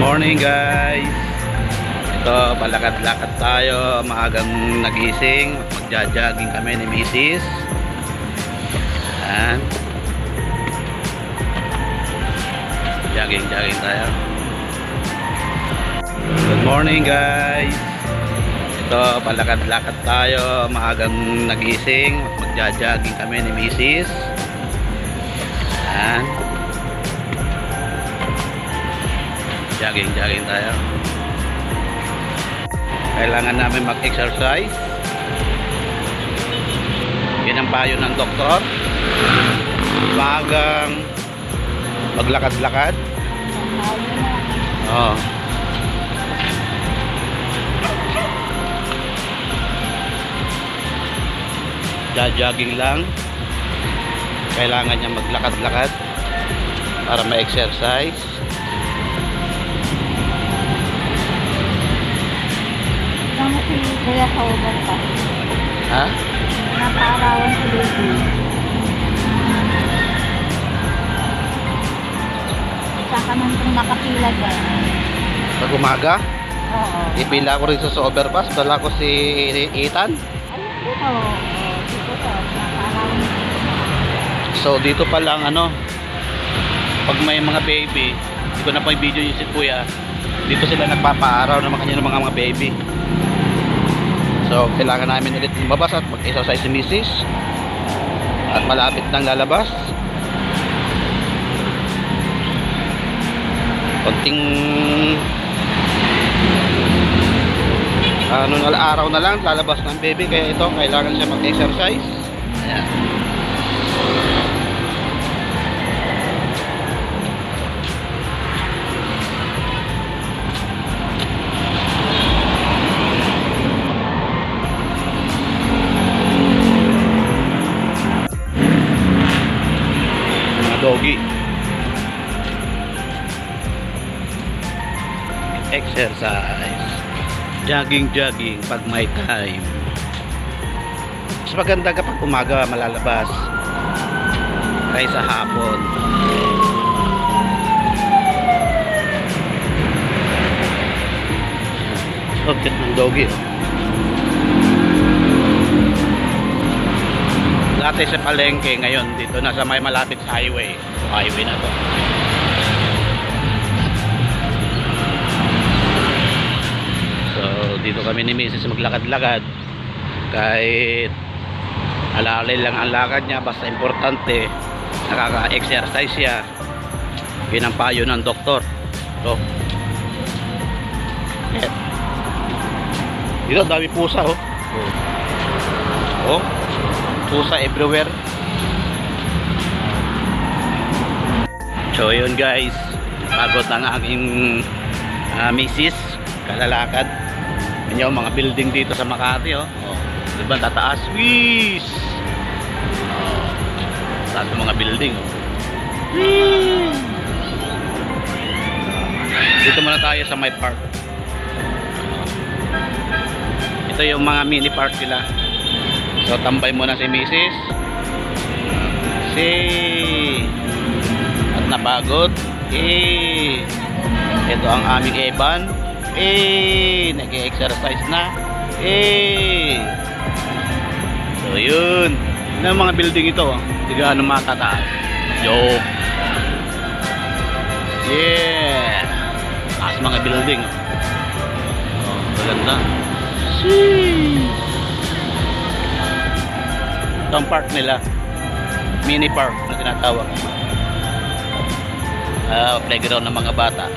Morning guys. Ito, palakad-lakad tayo. Maagang nagising. Magja-jogging kami ni Mrs. Ayan. Jogging tayo. Good morning guys. Ito, palakad-lakad tayo. Maagang nagising. Magja-jogging kami ni Mrs. Ayan. Jogging tayo. Kailangan namin mag-exercise. Yun ang payo ng doktor. Maagang maglakad-lakad. Oh. Jogging lang. Kailangan niya maglakad-lakad para ma-exercise. Si Kuya sa uban pa. Ha? Napaarawan si baby. Saka nung nakapila dyan. Pag umaga, Oo. ipila ko rin sa overpass. Dala ko si Ethan. Ayun dito. Dito to. Napaarawan si So dito pa lang pag may mga baby, hindi ko na pang video yung si Kuya. Dito sila nagpapaaraw ng kanilang mga baby. So kailangan namin ulit lumabas at mag-exercise si Mrs. At malapit nang lalabas. Konting araw na lang lalabas ng baby, kaya ito kailangan siya mag-exercise. Ayan. Doggy exercise, jogging pag may time. Mas maganda kapag umaga malalabas kaysa hapon. Okay ng doggy. Dati sa palengke, ngayon dito na sa may malapit sa highway na to. So dito kami ni Mrs. maglakad-lakad. Kahit alalay lang ang lakad niya, basta importante nakaka-exercise siya. Yun ang payo ng doktor. So dito dami pusa oh, pusa everywhere. So yun guys, pagod ang aking misis kalalakad. Yan yung mga building dito sa Makati oh. Diba tataas, wish, taas ng mga building oh. Dito muna tayo sa my park. Ito yung mga mini park nila. So tambay muna si Mrs. At napagod. Ito ang aming Evan. Nag-exercise na. So yun. Yun ang mga building ito. Hindi gaano matataas. Joke. Yeah. Taas mga building. Oh, maganda. Ito ang park nila, mini park na tinatawag. Playground ng mga bata.